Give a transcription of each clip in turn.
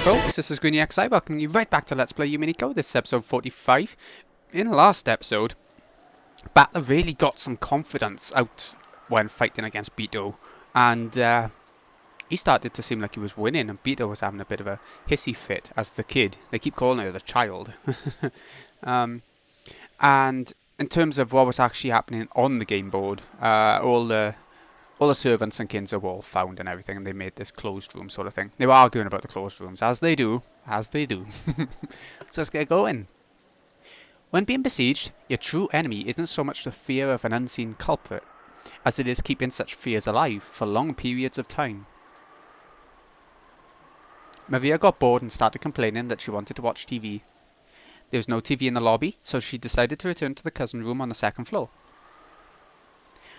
folks, this is GreenyXI welcoming you right back to Let's Play Umineko. This is episode 45. In the last episode, Battler really got some confidence out when fighting against Beto, and he started to seem like he was winning, and Beto was having a bit of a hissy fit as the kid. They keep calling her the child. And in terms of what was actually happening on the game board, all the servants and kins were all found and everything, and they made this closed room sort of thing. They were arguing about the closed rooms, as they do. So let's get going. When being besieged, your true enemy isn't so much the fear of an unseen culprit, as it is keeping such fears alive for long periods of time. Maria got bored and started complaining that she wanted to watch TV. There was no TV in the lobby, so she decided to return to the cousin room on the second floor.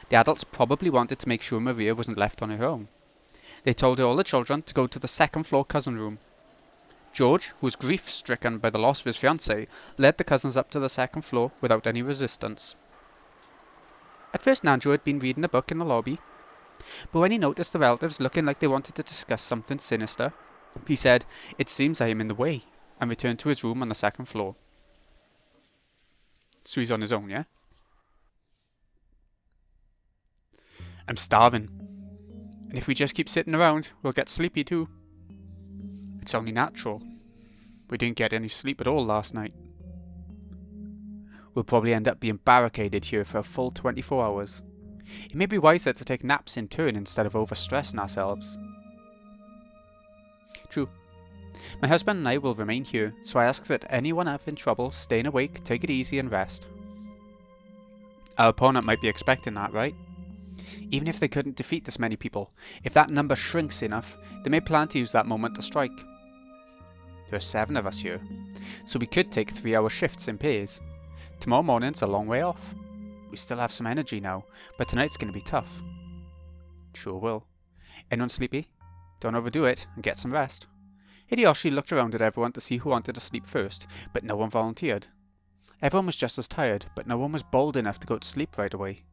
The adults probably wanted to make sure Maria wasn't left on her own. They told all the children to go to the second floor cousin room. George, who was grief-stricken by the loss of his fiancée, led the cousins up to the second floor without any resistance. At first Nanjo had been reading a book in the lobby, but when he noticed the relatives looking like they wanted to discuss something sinister, he said, "It seems I am in the way," and returned to his room on the second floor. So he's on his own, yeah? I'm starving. And if we just keep sitting around, we'll get sleepy too. It's only natural. We didn't get any sleep at all last night. We'll probably end up being barricaded here for a full 24 hours. It may be wiser to take naps in turn instead of overstressing ourselves. True. My husband and I will remain here, so I ask that anyone having trouble staying awake take it easy and rest. Our opponent might be expecting that, right? Even if they couldn't defeat this many people, if that number shrinks enough, they may plan to use that moment to strike. There are 7 of us here, so we could take 3-hour shifts in pairs. Tomorrow morning's a long way off. We still have some energy now, but tonight's going to be tough. Sure will. Anyone sleepy? Don't overdo it and get some rest. Hideyoshi looked around at everyone to see who wanted to sleep first, but no one volunteered. Everyone was just as tired, but no one was bold enough to go to sleep right away.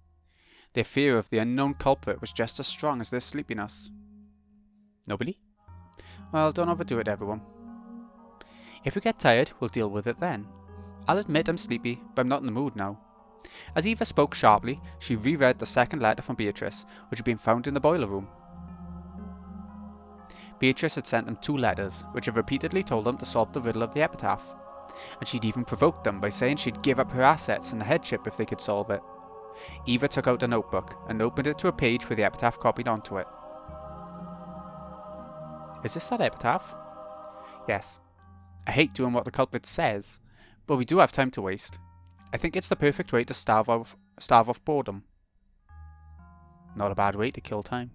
Their fear of the unknown culprit was just as strong as their sleepiness. Nobody? Well, don't overdo it, everyone. If we get tired, we'll deal with it then. I'll admit I'm sleepy, but I'm not in the mood now. As Eva spoke sharply, she reread the second letter from Beatrice, which had been found in the boiler room. Beatrice had sent them 2 letters, which had repeatedly told them to solve the riddle of the Epitaph. And she'd even provoked them by saying she'd give up her assets and the headship if they could solve it. Eva took out a notebook and opened it to a page with the epitaph copied onto it. Is this that epitaph? Yes. I hate doing what the culprit says, but we do have time to waste. I think it's the perfect way to starve off boredom. Not a bad way to kill time.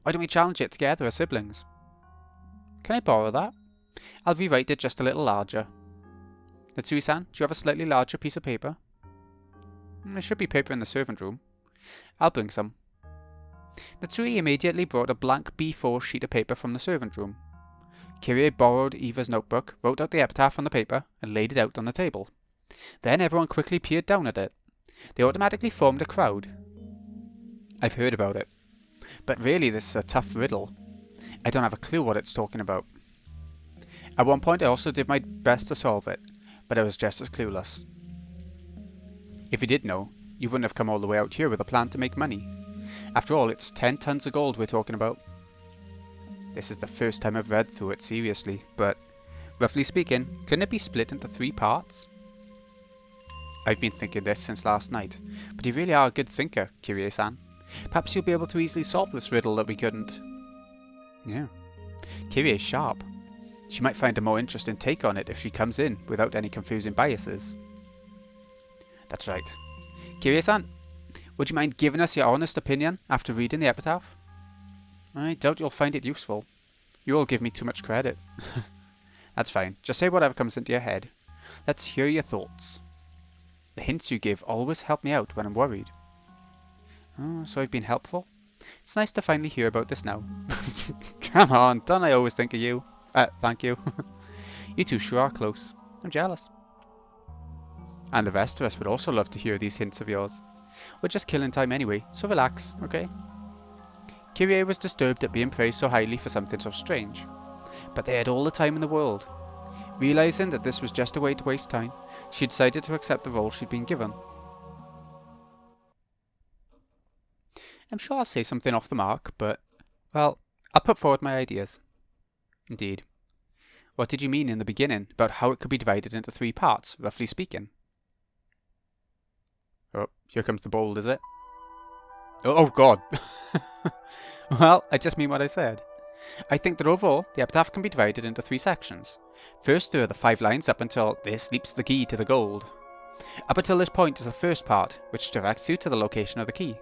Why don't we challenge it together as siblings? Can I borrow that? I'll rewrite it just a little larger. Natsui-san, do you have a slightly larger piece of paper? There should be paper in the servant room. I'll bring some. Natsui immediately brought a blank B4 sheet of paper from the servant room. Kyrie borrowed Eva's notebook, wrote out the epitaph on the paper, and laid it out on the table. Then everyone quickly peered down at it. They automatically formed a crowd. I've heard about it. But really this is a tough riddle. I don't have a clue what it's talking about. At one point I also did my best to solve it, but I was just as clueless. If you did know, you wouldn't have come all the way out here with a plan to make money. After all, it's 10 tons of gold we're talking about. This is the first time I've read through it seriously, but roughly speaking, couldn't it be split into 3 parts? I've been thinking this since last night, but you really are a good thinker, Kirie-san. Perhaps you'll be able to easily solve this riddle that we couldn't. Yeah. Kirie's sharp. She might find a more interesting take on it if she comes in without any confusing biases. That's right. Kirie-san, would you mind giving us your honest opinion after reading the epitaph? I doubt you'll find it useful. You all give me too much credit. That's fine. Just say whatever comes into your head. Let's hear your thoughts. The hints you give always help me out when I'm worried. Oh, so I've been helpful? It's nice to finally hear about this now. Come on, don't I always think of you? Thank you. You two sure are close. I'm jealous. And the rest of us would also love to hear these hints of yours. We're just killing time anyway, so relax, okay? Kyrie was disturbed at being praised so highly for something so strange. but they had all the time in the world. Realising that this was just a way to waste time, she decided to accept the role she'd been given. I'm sure I'll say something off the mark, but, well, I'll put forward my ideas. Indeed. What did you mean in the beginning about how it could be divided into 3 parts, roughly speaking? Oh, here comes the bold, is it? Oh God! Well, I just mean what I said. I think that overall, the epitaph can be divided into 3 sections. First, there are the 5 lines up until "There sleeps the key to the gold." Up until this point is the first part, which directs you to the location of the key.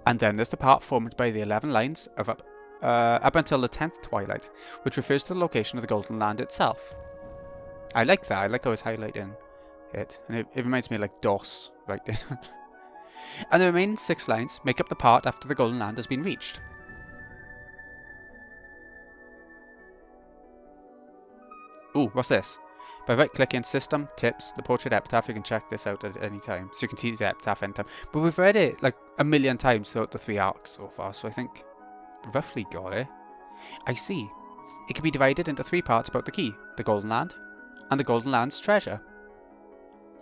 And then there's the part formed by the 11 lines of up until the 10th twilight, which refers to the location of the Golden Land itself. I like that. I like how it's highlighting it. And it reminds me of like DOS, right? And the remaining 6 lines make up the part after the Golden Land has been reached. Ooh, what's this? By right-clicking System, Tips, the Portrait Epitaph, you can check this out at any time. So you can see the epitaph anytime. But we've read it like a million times throughout the 3 arcs so far, so I think roughly got it. I see. It can be divided into 3 parts about the key, the Golden Land, and the Golden Land's treasure.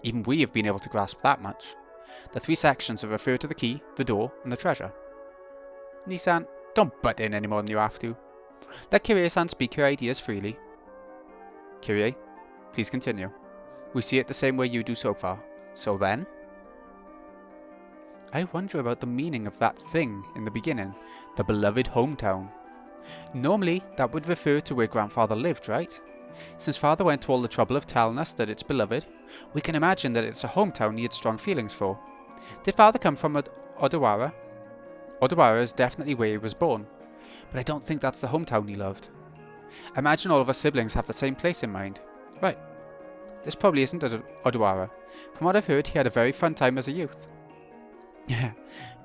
Even we have been able to grasp that much. The 3 sections refer to the key, the door, and the treasure. Nissan, don't butt in any more than you have to. Let Kyrie-san speak her ideas freely. Kyrie, please continue. We see it the same way you do so far. So then? I wonder about the meaning of that thing in the beginning, the beloved hometown. Normally, that would refer to where Grandfather lived, right? Since Father went to all the trouble of telling us that it's beloved, we can imagine that it's a hometown he had strong feelings for. Did Father come from Odawara? Odawara is definitely where he was born, but I don't think that's the hometown he loved. I imagine all of us siblings have the same place in mind. Right. This probably isn't Odawara. From what I've heard, he had a very fun time as a youth. Yeah,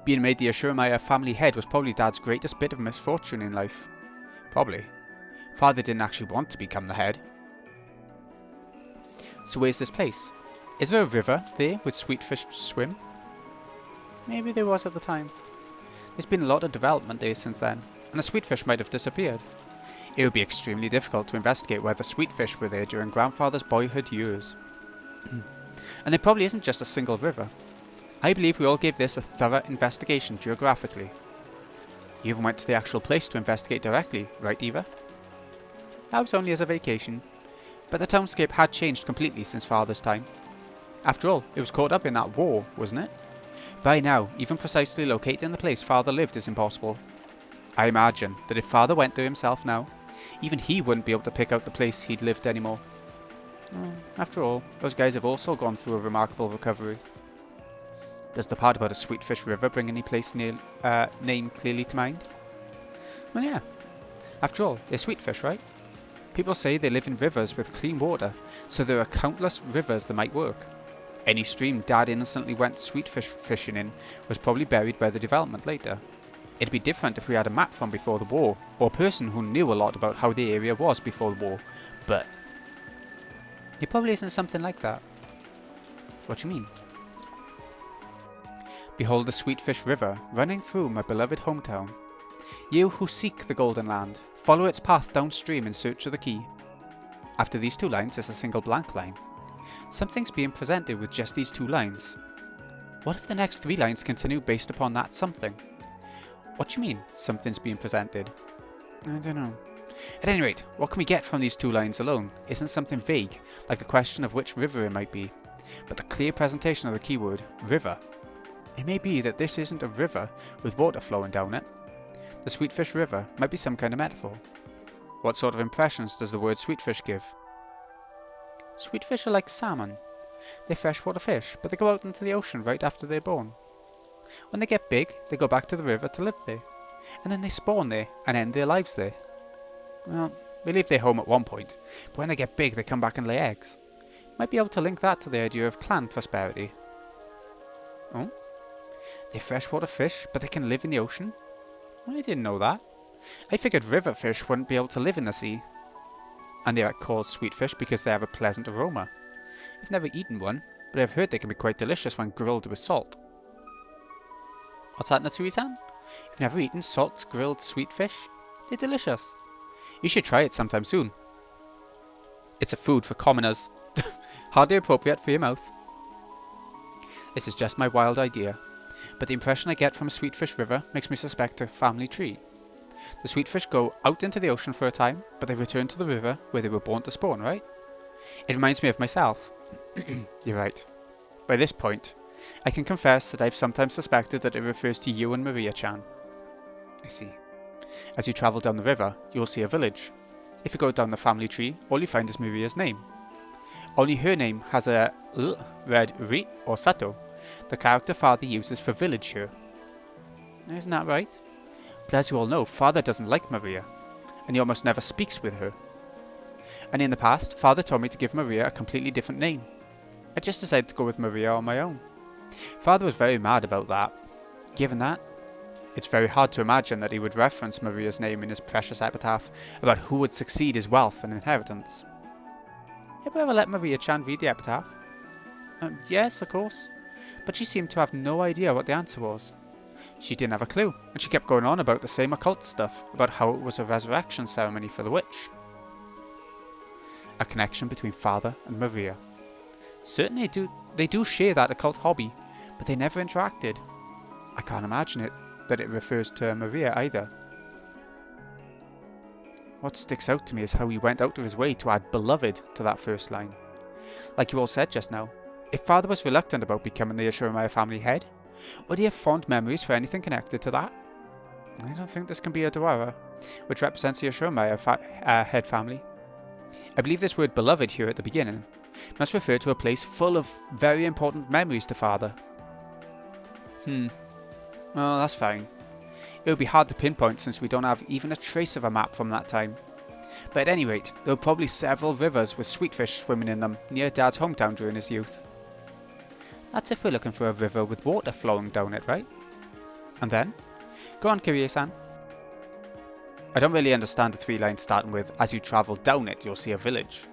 being made the Ashuramaia family head was probably Dad's greatest bit of misfortune in life. Probably. Father didn't actually want to become the head. So where's this place? Is there a river there with sweet fish to swim? Maybe there was at the time. There's been a lot of development there since then, and the sweet fish might have disappeared. It would be extremely difficult to investigate whether sweet fish were there during Grandfather's boyhood years. And there probably isn't just a single river. I believe we all gave this a thorough investigation geographically. You even went to the actual place to investigate directly, right Eva? That was only as a vacation, but the townscape had changed completely since Father's time. After all, it was caught up in that war, wasn't it? By now, even precisely locating the place Father lived is impossible. I imagine that if Father went there himself now, even he wouldn't be able to pick out the place he'd lived anymore. After all, those guys have also gone through a remarkable recovery. Does the part about a Sweetfish River bring any place name clearly to mind? Well, yeah. After all, they're sweetfish, right? People say they live in rivers with clean water, so there are countless rivers that might work. Any stream Dad innocently went sweetfish fishing in was probably buried by the development later. It'd be different if we had a map from before the war, or a person who knew a lot about how the area was before the war, but it probably isn't something like that. What do you mean? Behold the Sweetfish River running through my beloved hometown. You who seek the Golden Land, follow its path downstream in search of the key. After these 2 lines is a single blank line. Something's being presented with just these 2 lines. What if the next 3 lines continue based upon that something? What do you mean, something's being presented? I don't know. At any rate, what can we get from these 2 lines alone isn't something vague, like the question of which river it might be, but the clear presentation of the keyword, river. It may be that this isn't a river with water flowing down it. The Sweetfish River might be some kind of metaphor. What sort of impressions does the word sweetfish give? Sweetfish are like salmon. They're freshwater fish, but they go out into the ocean right after they're born. When they get big, they go back to the river to live there, and then they spawn there and end their lives there. Well, they leave their home at one point, but when they get big they come back and lay eggs. Might be able to link that to the idea of clan prosperity. Oh? They're freshwater fish, but they can live in the ocean? Well, I didn't know that. I figured river fish wouldn't be able to live in the sea. And they are called sweetfish because they have a pleasant aroma. I've never eaten one, but I've heard they can be quite delicious when grilled with salt. What's that, Natsui-san? You've never eaten salt grilled sweetfish? They're delicious. You should try it sometime soon. It's a food for commoners. Hardly appropriate for your mouth. This is just my wild idea, but the impression I get from a sweetfish river makes me suspect a family tree. The sweetfish go out into the ocean for a time, but they return to the river where they were born to spawn, right? It reminds me of myself. You're right. By this point, I can confess that I've sometimes suspected that it refers to you and Maria-chan. I see. As you travel down the river, you will see a village. If you go down the family tree, all you find is Maria's name. Only her name has a read ri or sato, the character father uses for village here. Isn't that right? But as you all know, father doesn't like Maria, and he almost never speaks with her. And in the past, father told me to give Maria a completely different name. I just decided to go with Maria on my own. Father was very mad about that. Given that, it's very hard to imagine that he would reference Maria's name in his precious epitaph about who would succeed his wealth and inheritance. Have you ever let Maria-chan read the epitaph? Yes, of course. But she seemed to have no idea what the answer was. She didn't have a clue, and she kept going on about the same occult stuff, about how it was a resurrection ceremony for the witch. A connection between father and Maria. Certainly they do share that occult hobby, but they never interacted. I can't imagine that it refers to Maria either. What sticks out to me is how he went out of his way to add beloved to that first line. Like you all said just now, if father was reluctant about becoming the Ashuramaia family head, would he have fond memories for anything connected to that? I don't think this can be a Dwara, which represents the Ashuramaia head family. I believe this word beloved here at the beginning must refer to a place full of very important memories to father. Well, that's fine. It would be hard to pinpoint since we don't have even a trace of a map from that time. But at any rate, there were probably several rivers with sweetfish swimming in them near Dad's hometown during his youth. That's if we're looking for a river with water flowing down it, right? And then? Go on, Kirie-san. I don't really understand the three lines starting with, as you travel down it, you'll see a village.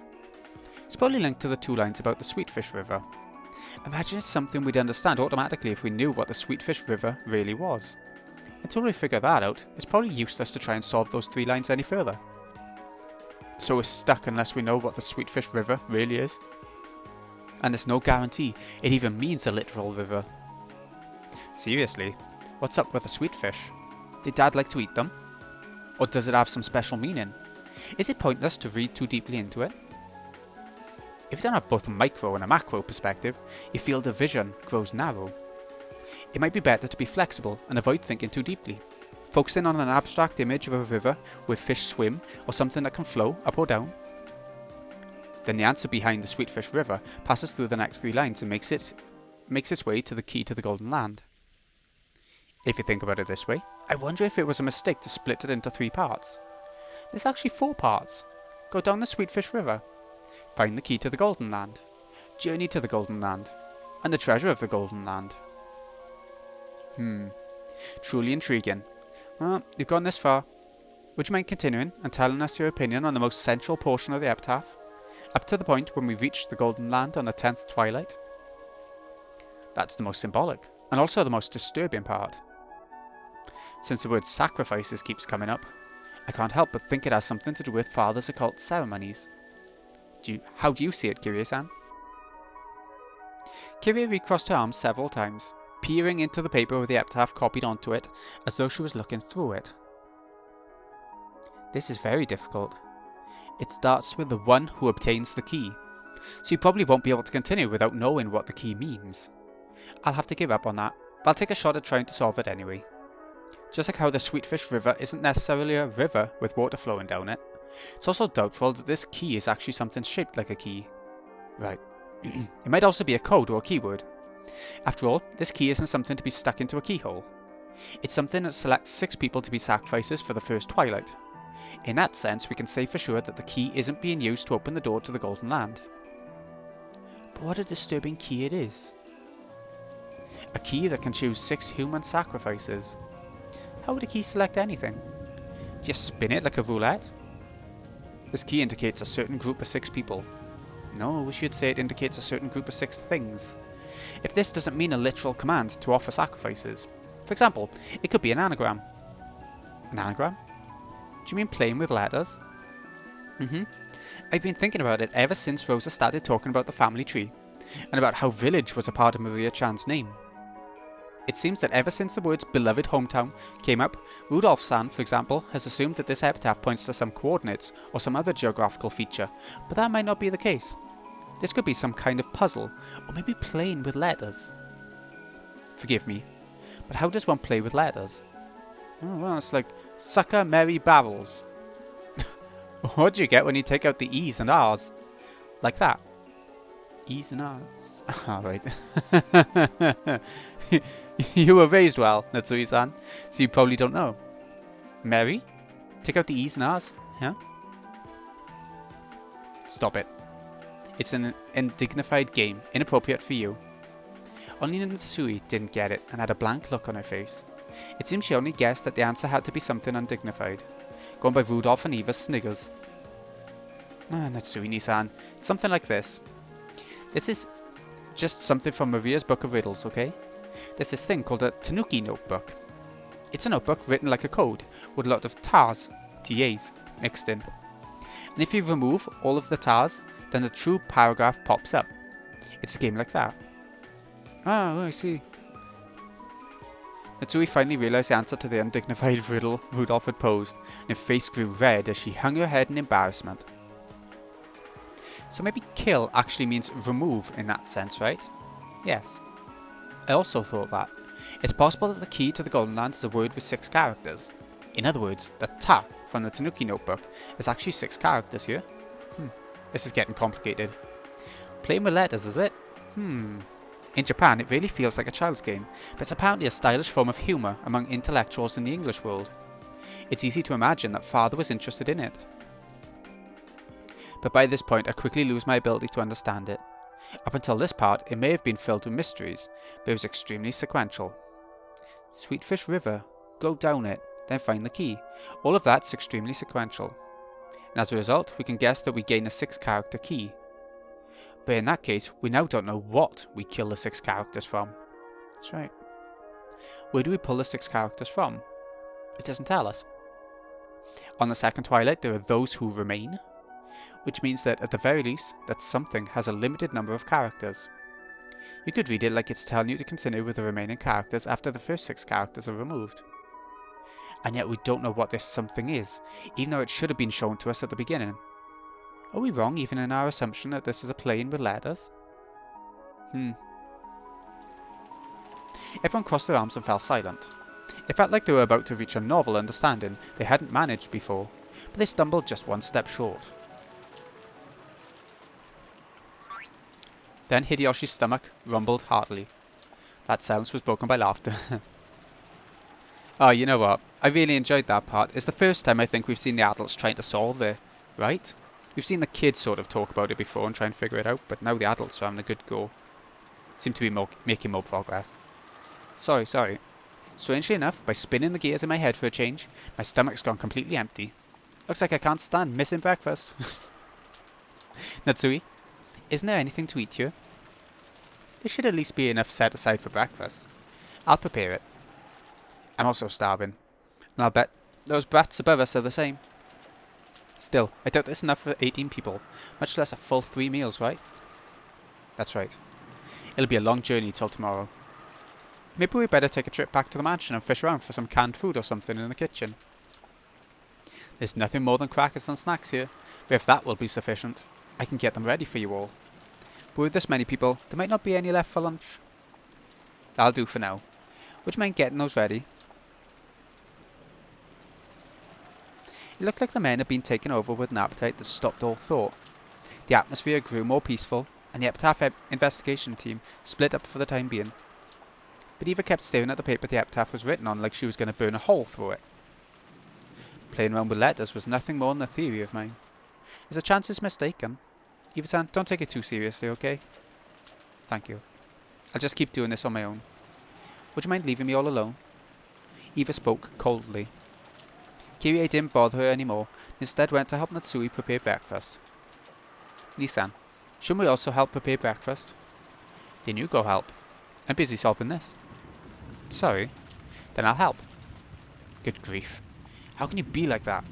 It's probably linked to the two lines about the Sweetfish River. Imagine it's something we'd understand automatically if we knew what the Sweetfish River really was. Until we figure that out, it's probably useless to try and solve those three lines any further. So we're stuck unless we know what the Sweetfish River really is. And there's no guarantee it even means a literal river. Seriously, what's up with the sweetfish? Did Dad like to eat them? Or does it have some special meaning? Is it pointless to read too deeply into it? If you don't have both a micro and a macro perspective, your field of vision grows narrow. It might be better to be flexible and avoid thinking too deeply, focusing on an abstract image of a river where fish swim or something that can flow up or down. Then the answer behind the Sweetfish River passes through the next three lines and makes its way to the key to the Golden Land. If you think about it this way, I wonder if it was a mistake to split it into three parts. There's actually four parts. Go down the Sweetfish River, find the key to the Golden Land, journey to the Golden Land, and the treasure of the Golden Land. Truly intriguing. Well, you've gone this far. Would you mind continuing and telling us your opinion on the most central portion of the epitaph? Up to the point when we reach the Golden Land on the 10th twilight? That's the most symbolic, and also the most disturbing part. Since the word sacrifices keeps coming up, I can't help but think it has something to do with father's occult ceremonies. How do you see it, Kirie-san? Kirie recrossed her arms several times, peering into the paper with the epitaph copied onto it, as though she was looking through it. This is very difficult. It starts with the one who obtains the key, so you probably won't be able to continue without knowing what the key means. I'll have to give up on that, but I'll take a shot at trying to solve it anyway. Just like how the Sweetfish River isn't necessarily a river with water flowing down it, it's also doubtful that this key is actually something shaped like a key. Right. It might also be a code or a keyword. After all, this key isn't something to be stuck into a keyhole. It's something that selects 6 people to be sacrifices for the first twilight. In that sense, we can say for sure that the key isn't being used to open the door to the Golden Land. But what a disturbing key it is. A key that can choose 6 human sacrifices. How would a key select anything? Just spin it like a roulette? This key indicates a certain group of 6 people. No, we should say it indicates a certain group of 6 things. If this doesn't mean a literal command to offer sacrifices. For example, it could be an anagram. An anagram? Do you mean playing with letters? I've been thinking about it ever since Rosa started talking about the family tree, and about how village was a part of Maria-chan's name. It seems that ever since the words beloved hometown came up, Rudolf-san, for example, has assumed that this epitaph points to some coordinates or some other geographical feature, but that might not be the case. This could be some kind of puzzle, or maybe playing with letters. Forgive me, but how does one play with letters? Oh, well, it's like sucker merry barrels. What do you get when you take out the E's and R's? Like that. E's and R's. Alright. You were raised well, Natsui-san, so you probably don't know. Mary? Take out the E's and R's? Huh? Stop it. It's an undignified game, inappropriate for you. Only Natsui didn't get it and had a blank look on her face. It seems she only guessed that the answer had to be something undignified. Going by Rudolph and Eva's sniggers. Natsui-san, it's something like this. This is just something from Maria's book of riddles, okay? There's this thing called a Tanuki notebook. It's a notebook written like a code, with a lot of TAs, mixed in. And if you remove all of the TAs, then the true paragraph pops up. It's a game like that. Oh, I see. Natsui finally realised the answer to the undignified riddle Rudolph had posed, and her face grew red as she hung her head in embarrassment. So maybe kill actually means remove in that sense, right? Yes. I also thought that. It's possible that the key to the Golden Land is a word with 6 characters. In other words, the ta from the Tanuki notebook is actually 6 characters here. This is getting complicated. Playing with letters, is it? In Japan, it really feels like a child's game, but it's apparently a stylish form of humour among intellectuals in the English world. It's easy to imagine that father was interested in it. But by this point, I quickly lose my ability to understand it. Up until this part, it may have been filled with mysteries, but it was extremely sequential. Sweetfish River, go down it, then find the key. All of that's extremely sequential. And as a result, we can guess that we gain a 6-character key. But in that case, we now don't know what we kill the 6 characters from. That's right. Where do we pull the 6 characters from? It doesn't tell us. On the second twilight, there are those who remain, which means that at the very least, that something has a limited number of characters. You could read it like it's telling you to continue with the remaining characters after the first 6 characters are removed. And yet we don't know what this something is, even though it should have been shown to us at the beginning. Are we wrong even in our assumption that this is a playing with letters? Everyone crossed their arms and fell silent. It felt like they were about to reach a novel understanding they hadn't managed before, but they stumbled just one step short. Then Hideyoshi's stomach rumbled heartily. That silence was broken by laughter. Oh, you know what? I really enjoyed that part. It's the first time I think we've seen the adults trying to solve it, right? We've seen the kids sort of talk about it before and try and figure it out, but now the adults are having a good go. Seem to be making more progress. Sorry. Strangely enough, by spinning the gears in my head for a change, my stomach's gone completely empty. Looks like I can't stand missing breakfast. Natsui, isn't there anything to eat here? There should at least be enough set aside for breakfast. I'll prepare it. I'm also starving, and I'll bet those brats above us are the same. Still, I doubt there's enough for 18 people, much less a full 3 meals, right? That's right. It'll be a long journey till tomorrow. Maybe we better take a trip back to the mansion and fish around for some canned food or something in the kitchen. There's nothing more than crackers and snacks here, but if that will be sufficient, I can get them ready for you all. But with this many people, there might not be any left for lunch. That'll do for now. Would you mind getting those ready? It looked like the men had been taken over with an appetite that stopped all thought. The atmosphere grew more peaceful, and the Epitaph investigation team split up for the time being. But Eva kept staring at the paper the epitaph was written on like she was going to burn a hole through it. Playing around with letters was nothing more than a theory of mine. Is the chances mistaken? Eva-san, don't take it too seriously, okay? Thank you. I'll just keep doing this on my own. Would you mind leaving me all alone? Eva spoke coldly. Kirie didn't bother her anymore, instead went to help Natsui prepare breakfast. Nisan, shouldn't we also help prepare breakfast? Then you go help. I'm busy solving this. Sorry. Then I'll help. Good grief. How can you be like that?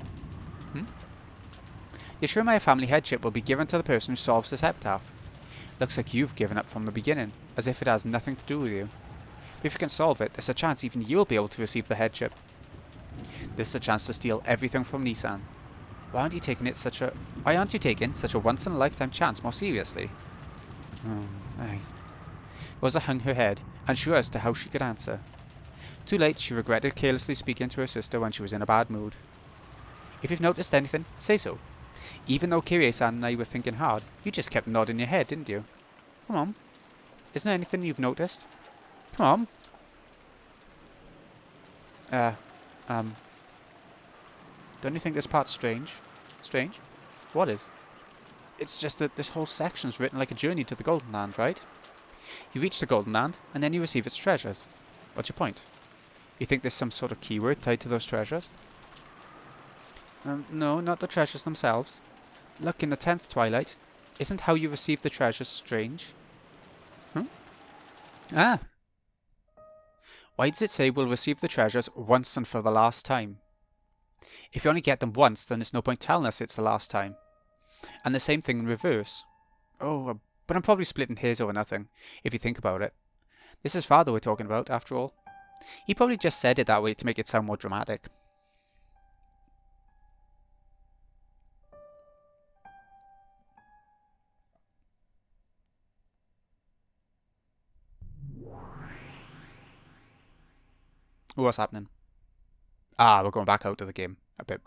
You're sure my family headship will be given to the person who solves this epitaph? Looks like you've given up from the beginning, as if it has nothing to do with you. But if you can solve it, there's a chance even you'll be able to receive the headship. This is a chance to steal everything from Nissan. Why aren't you taking such a once-in-a-lifetime chance more seriously? Aye. Rosa hung her head, unsure as to how she could answer. Too late, she regretted carelessly speaking to her sister when she was in a bad mood. If you've noticed anything, say so. Even though Kirie-san and I were thinking hard, you just kept nodding your head, didn't you? Come on. Isn't there anything you've noticed? Come on. Don't you think this part's strange? Strange? What is? It's just that this whole section's written like a journey to the Golden Land, right? You reach the Golden Land, and then you receive its treasures. What's your point? You think there's some sort of keyword tied to those treasures? No, not the treasures themselves. Look, in the 10th Twilight, isn't how you receive the treasures strange? Ah! Why does it say we'll receive the treasures once and for the last time? If you only get them once, then there's no point telling us it's the last time. And the same thing in reverse. Oh, but I'm probably splitting hairs over nothing, if you think about it. This is father we're talking about, after all. He probably just said it that way to make it sound more dramatic. What's happening? Ah, we're going back out of the game. A bit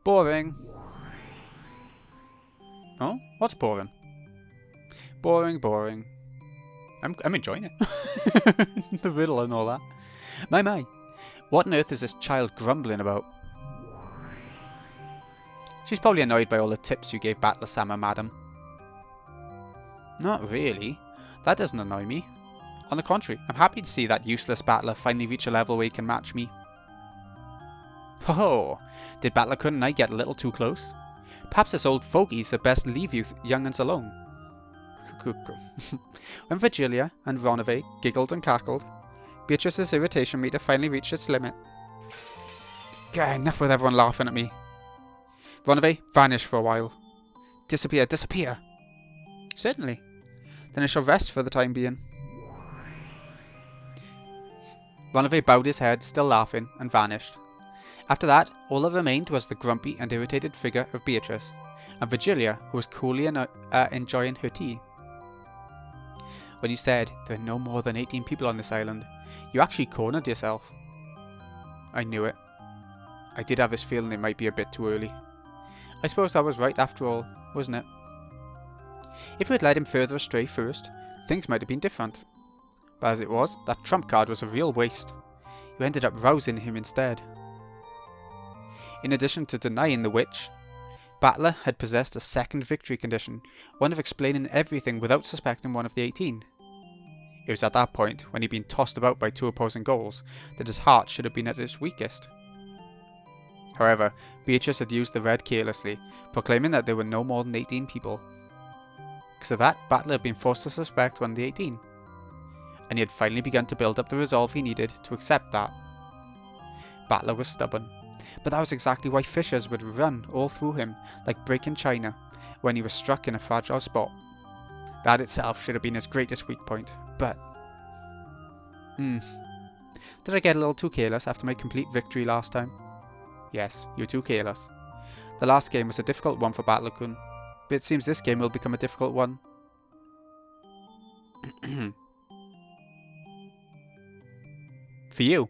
boring. Oh, what's boring? Boring. I'm enjoying it. The riddle and all that. My. What on earth is this child grumbling about? She's probably annoyed by all the tips you gave Battler-sama, madam. Not really. That doesn't annoy me. On the contrary, I'm happy to see that useless battler finally reach a level where he can match me. Ho! Did Battler-kun and I get a little too close? Perhaps this old fogies had best leave you young'uns alone. When Virgilia and Ronave giggled and cackled, Beatrice's irritation meter finally reached its limit. Gah, enough with everyone laughing at me. Ronave, vanish for a while. Disappear. Certainly. Then I shall rest for the time being. Ronave bowed his head, still laughing, and vanished. After that, all that remained was the grumpy and irritated figure of Beatrice, and Virgilia, who was coolly enjoying her tea. When you said there are no more than 18 people on this island, you actually cornered yourself. I knew it. I did have this feeling it might be a bit too early. I suppose I was right after all, wasn't it? If we had led him further astray first, things might have been different. But as it was, that trump card was a real waste. You ended up rousing him instead. In addition to denying the witch, Battler had possessed a second victory condition, one of explaining everything without suspecting one of the 18. It was at that point, when he'd been tossed about by two opposing goals, that his heart should have been at its weakest. However, Beatrice had used the red carelessly, proclaiming that there were no more than 18 people. Because of that, Battler had been forced to suspect one of the 18. And he had finally begun to build up the resolve he needed to accept that. Battler was stubborn, but that was exactly why fissures would run all through him like breaking china when he was struck in a fragile spot. That itself should have been his greatest weak point, but... Did I get a little too careless after my complete victory last time? Yes, you're too careless. The last game was a difficult one for Battler-kun, but it seems this game will become a difficult one. For you.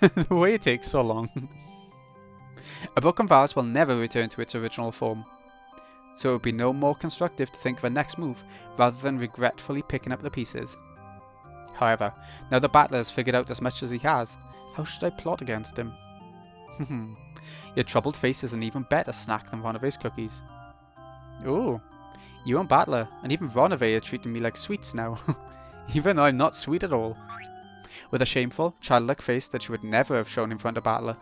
The way it takes so long. A broken vase will never return to its original form, so it would be no more constructive to think of a next move rather than regretfully picking up the pieces. However, now the battler has figured out as much as he has, how should I plot against him? Your troubled face is an even better snack than Ronave's cookies. Ooh, you and Battler, and even Ronave are treating me like sweets now, even though I'm not sweet at all. With a shameful, childlike face that she would never have shown in front of Battler,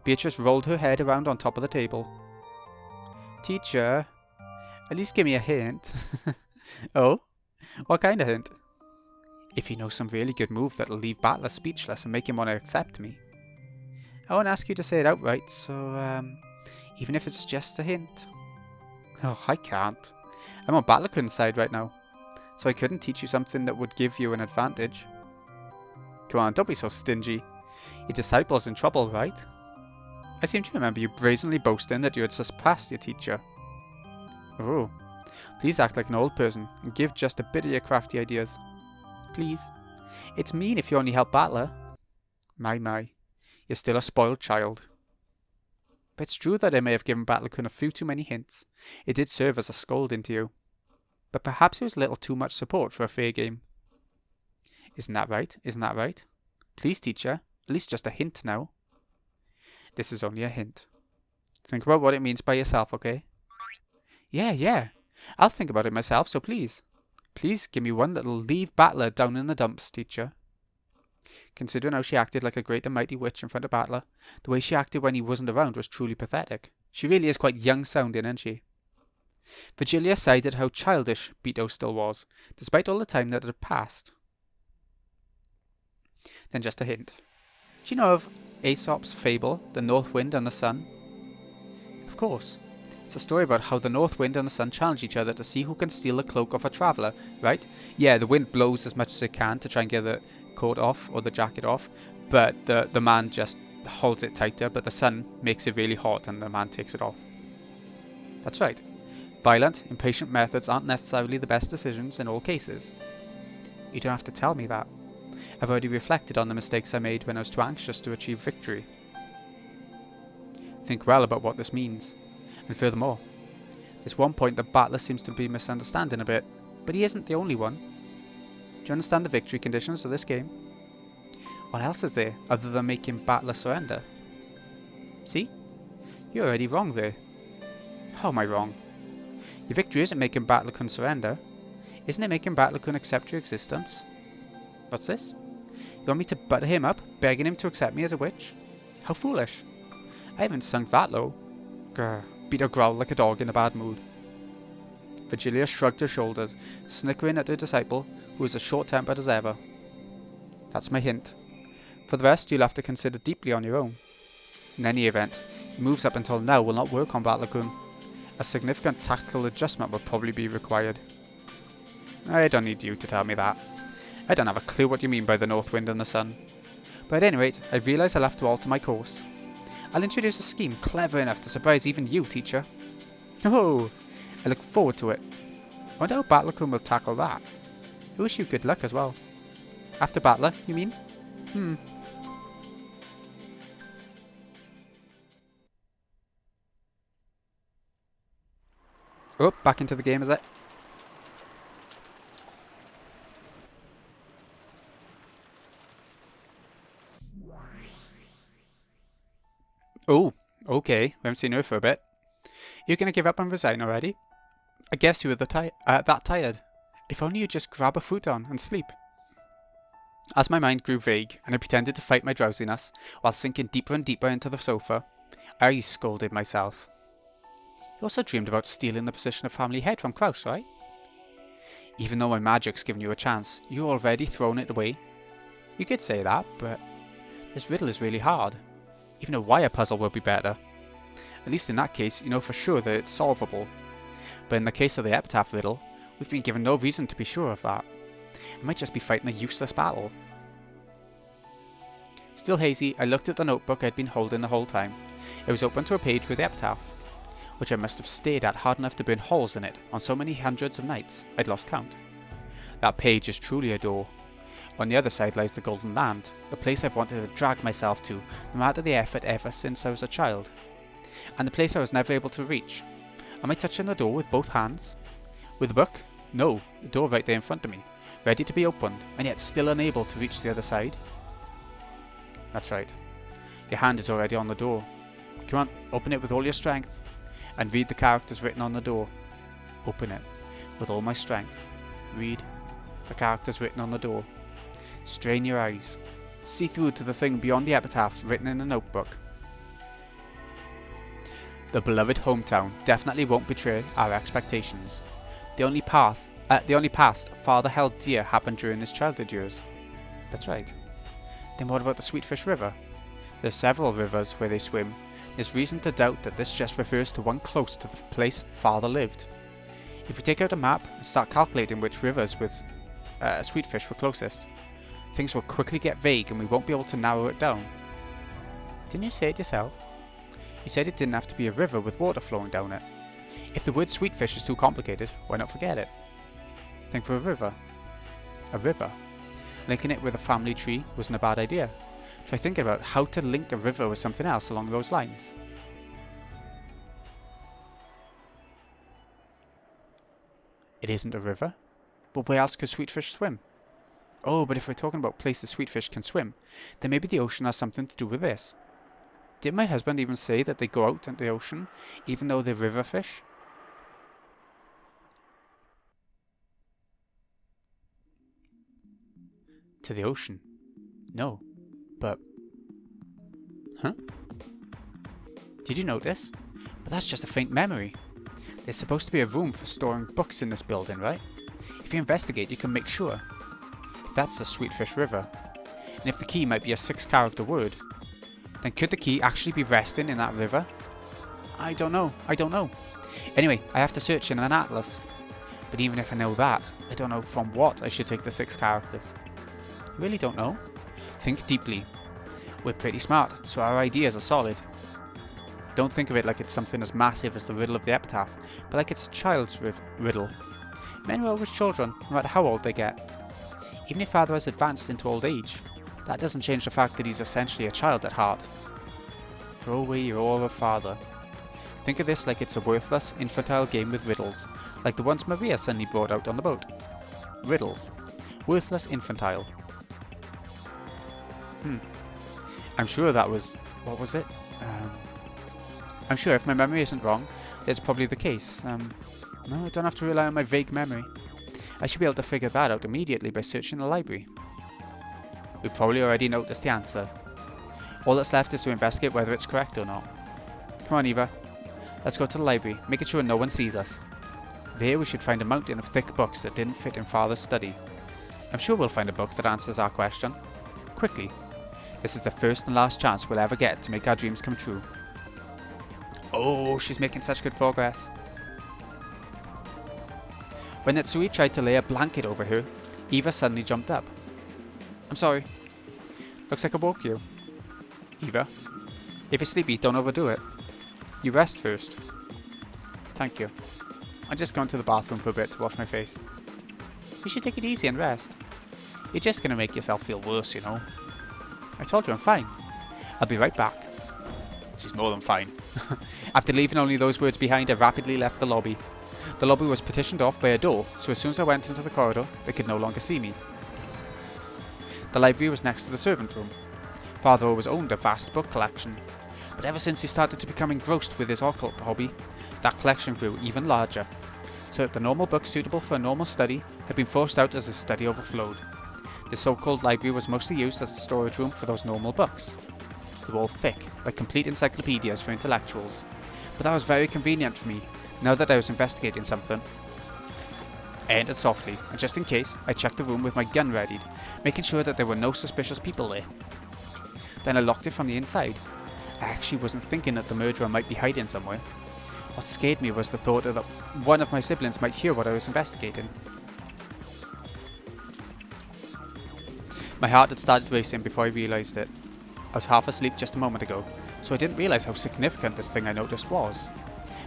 Beatrice rolled her head around on top of the table. Teacher, at least give me a hint. Oh? What kind of hint? If you know some really good move that'll leave Battler speechless and make him want to accept me. I won't ask you to say it outright, so, Even if it's just a hint. Oh, I can't. I'm on Battlecoon's side right now, so I couldn't teach you something that would give you an advantage. Come on, don't be so stingy. Your disciple's in trouble, right? I seem to remember you brazenly boasting that you had surpassed your teacher. Oh, please act like an old person and give just a bit of your crafty ideas. Please. It's mean if you only help Battler. My, you're still a spoiled child. But it's true that I may have given Battlecoon a few too many hints. It did serve as a scolding to you. But perhaps it was a little too much support for a fair game. Isn't that right? Isn't that right? Please, teacher, at least just a hint now. This is only a hint. Think about what it means by yourself, okay? Yeah. I'll think about it myself, so please. Please give me one that'll leave Battler down in the dumps, teacher. Considering how she acted like a great and mighty witch in front of Battler, the way she acted when he wasn't around was truly pathetic. She really is quite young-sounding, isn't she? Virgilia sighed at how childish Beto still was, despite all the time that had passed. Then just a hint. Do you know of Aesop's fable, The North Wind and the Sun? Of course. It's a story about how the North Wind and the Sun challenge each other to see who can steal the cloak of a traveller, right? Yeah, the wind blows as much as it can to try and get the coat off or the jacket off, but the man just holds it tighter, but the sun makes it really hot and the man takes it off. That's right. Violent, impatient methods aren't necessarily the best decisions in all cases. You don't have to tell me that. I've already reflected on the mistakes I made when I was too anxious to achieve victory. Think well about what this means. And furthermore, there's one point that Battler seems to be misunderstanding a bit, but he isn't the only one. Do you understand the victory conditions of this game? What else is there other than making Battler surrender? See? You're already wrong there. How am I wrong? Your victory isn't making Battler surrender. Isn't it making Battler accept your existence? What's this? You want me to butter him up, begging him to accept me as a witch? How foolish. I haven't sunk that low. Grr. Beto growled like a dog in a bad mood. Virgilia shrugged her shoulders, snickering at her disciple, who was as short-tempered as ever. That's my hint. For the rest, you'll have to consider deeply on your own. In any event, your moves up until now will not work on Battler. A significant tactical adjustment will probably be required. I don't need you to tell me that. I don't have a clue what you mean by the North Wind and the Sun. But at any rate, I realise I'll have to alter my course. I'll introduce a scheme clever enough to surprise even you, teacher. Oh, I look forward to it. I wonder how Battler will tackle that. I wish you good luck as well. After Battler, you mean? Oh, back into the game, is it? Oh, okay. We haven't seen her for a bit. You're going to give up and resign already? I guess you were that tired. If only you'd just grab a futon and sleep. As my mind grew vague and I pretended to fight my drowsiness while sinking deeper and deeper into the sofa, I scolded myself. You also dreamed about stealing the position of family head from Kraus, right? Even though my magic's given you a chance, you've already thrown it away. You could say that, but this riddle is really hard. Even a wire puzzle will be better. At least in that case, you know for sure that it's solvable. But in the case of the Epitaph riddle, we've been given no reason to be sure of that. It might just be fighting a useless battle. Still hazy, I looked at the notebook I'd been holding the whole time. It was open to a page with the Epitaph, which I must have stared at hard enough to burn holes in it on so many hundreds of nights I'd lost count. That page is truly a door. On the other side lies the Golden Land, the place I've wanted to drag myself to, no matter the effort ever since I was a child. And the place I was never able to reach. Am I touching the door with both hands? With the book? No, the door right there in front of me, ready to be opened, and yet still unable to reach the other side. That's right. Your hand is already on the door. Come on, open it with all your strength, and read the characters written on the door. Open it with all my strength. Read the characters written on the door. Strain your eyes. See through to the thing beyond the epitaph written in the notebook. The beloved hometown definitely won't betray our expectations. The only past father held dear happened during his childhood years. That's right. Then what about the Sweetfish River? There's several rivers where they swim, There's reason to doubt that this just refers to one close to the place Father lived. If we take out a map and start calculating which rivers with Sweetfish were closest, things will quickly get vague and we won't be able to narrow it down. Didn't you say it yourself? You said it didn't have to be a river with water flowing down it. If the word Sweetfish is too complicated, why not forget it? Think for a river. A river. Linking it with a family tree wasn't a bad idea. Try thinking about how to link a river with something else along those lines. It isn't a river? But where else could Sweetfish swim? Oh, but if we're talking about places Sweetfish can swim, then maybe the ocean has something to do with this. Did my husband even say that they go out into the ocean, even though they're river fish? To the ocean? No. But... Huh? Did you notice? But that's just a faint memory. There's supposed to be a room for storing books in this building, right? If you investigate, you can make sure. That's the Sweetfish River. And if the key might be a 6-character word, then could the key actually be resting in that river? I don't know. Anyway, I have to search in an atlas. But even if I know that, I don't know from what I should take the 6 characters. Really don't know. Think deeply. We're pretty smart, so our ideas are solid. Don't think of it like it's something as massive as the riddle of the Epitaph, but like it's a child's riddle. Men are always children, no matter how old they get. Even if Father has advanced into old age, that doesn't change the fact that he's essentially a child at heart. Throw away your awe of Father. Think of this like it's a worthless, infantile game with riddles, like the ones Maria suddenly brought out on the boat. Riddles. Worthless, infantile. I'm sure that was... what was it? I'm sure if my memory isn't wrong, that's probably the case. No, I don't have to rely on my vague memory. I should be able to figure that out immediately by searching the library. We probably already noticed the answer. All that's left is to investigate whether it's correct or not. Come on, Eva. Let's go to the library, making sure no one sees us. There we should find a mountain of thick books that didn't fit in Father's study. I'm sure we'll find a book that answers our question. Quickly. This is the first and last chance we'll ever get to make our dreams come true. Oh, she's making such good progress. When Natsui tried to lay a blanket over her, Eva suddenly jumped up. I'm sorry. Looks like I woke you. Eva, if you're sleepy, don't overdo it. You rest first. Thank you. I'm just going to the bathroom for a bit to wash my face. You should take it easy and rest. You're just going to make yourself feel worse, you know. I told you I'm fine. I'll be right back. She's more than fine. After leaving only those words behind, I rapidly left the lobby. The lobby was partitioned off by a door, so as soon as I went into the corridor, they could no longer see me. The library was next to the servant room. Father always owned a vast book collection, but ever since he started to become engrossed with his occult hobby, that collection grew even larger, so that the normal books suitable for a normal study had been forced out as his study overflowed. The so-called library was mostly used as a storage room for those normal books. They were all thick, like complete encyclopedias for intellectuals, but that was very convenient for me, now that I was investigating something. I entered softly, and just in case, I checked the room with my gun readied, making sure that there were no suspicious people there. Then I locked it from the inside. I actually wasn't thinking that the murderer might be hiding somewhere. What scared me was the thought that one of my siblings might hear what I was investigating. My heart had started racing before I realised it. I was half asleep just a moment ago, so I didn't realise how significant this thing I noticed was.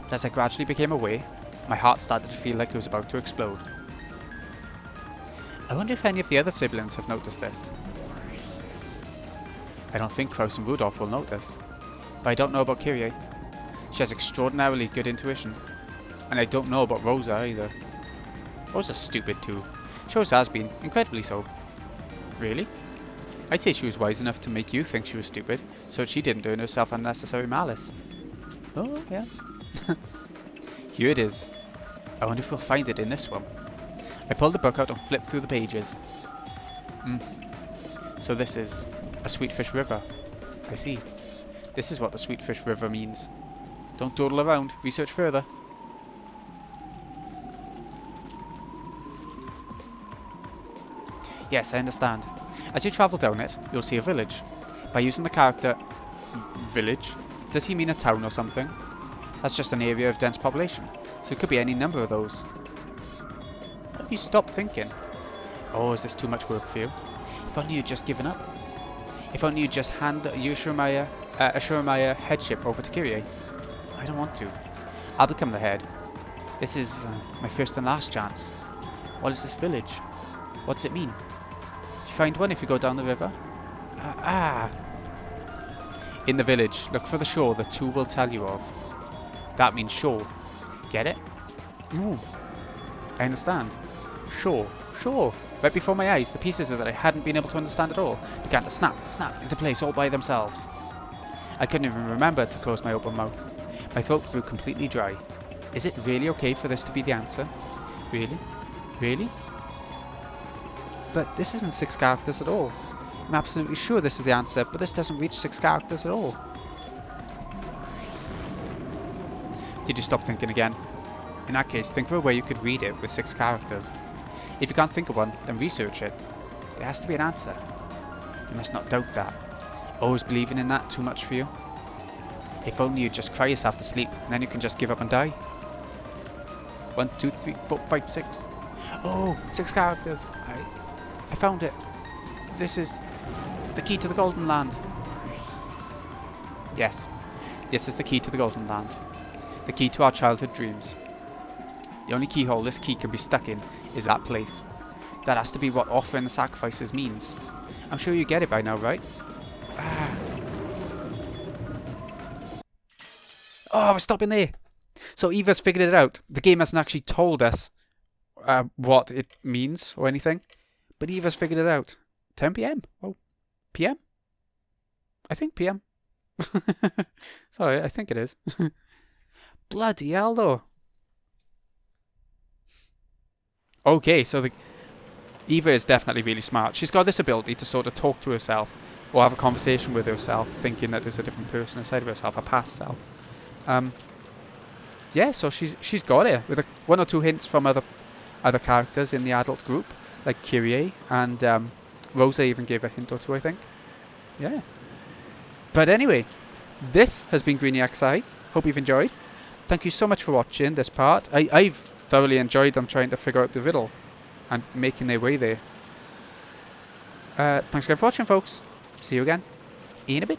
But as I gradually became aware, my heart started to feel like it was about to explode. I wonder if any of the other siblings have noticed this. I don't think Kraus and Rudolph will notice, but I don't know about Kyrie. She has extraordinarily good intuition, and I don't know about Rosa either. Rosa's stupid too. She always has been, incredibly so. Really? I'd say she was wise enough to make you think she was stupid, so she didn't earn herself unnecessary malice. Oh, yeah. Here it is. I wonder if we'll find it in this one. I pulled the book out and flipped through the pages. So this is a Sweetfish River. I see. This is what the Sweetfish River means. Don't dawdle around. Research further. Yes, I understand. As you travel down it, you'll see a village. By using the character village, Does he mean a town or something? That's just an area of dense population, so it could be any number of those. Have you stopped thinking? Oh, is this too much work for you? If only you'd just given up. If only you'd just hand Ashuramaia headship over to Kyrie. I don't want to. I'll become the head. This is my first and last chance. What is this village? What's it mean? Do you find one if you go down the river? In the village, look for the shore the two will tell you of. That means shore. Get it? Ooh. I understand. Shore. Shore. Right before my eyes, the pieces that I hadn't been able to understand at all began to snap into place all by themselves. I couldn't even remember to close my open mouth. My throat grew completely dry. Is it really okay for this to be the answer? Really? Really? But this isn't 6 characters at all. I'm absolutely sure this is the answer, but this doesn't reach 6 characters at all. Did you stop thinking again? In that case, think of a way you could read it with 6 characters. If you can't think of one, then research it. There has to be an answer. You must not doubt that. Always believing in that too much for you? If only you'd just cry yourself to sleep, and then you can just give up and die. 1, 2, 3, 4, 5, 6. Oh, 6 characters. I found it. This is the key to the Golden Land. Yes, this is the key to the Golden Land. The key to our childhood dreams. The only keyhole this key can be stuck in is that place. That has to be what offering the sacrifices means. I'm sure you get it by now, right? Oh, we're stopping there. So Eva's figured it out. The game hasn't actually told us what it means or anything. But Eva's figured it out. 10 PM? Oh, PM? I think PM. Sorry, I think it is. Bloody hell, though. Okay, so Eva is definitely really smart. She's got this ability to sort of talk to herself or have a conversation with herself, thinking that there's a different person inside of herself, a past self. Yeah, so she's got it with 1 or 2 hints from other characters in the adult group, like Kyrie and Rosa even gave a hint or 2, I think. Yeah. But anyway, this has been Greeny XI. Hope you've enjoyed. Thank you so much for watching this part. I've thoroughly enjoyed them trying to figure out the riddle and making their way there. Thanks again for watching, folks. See you again in a bit.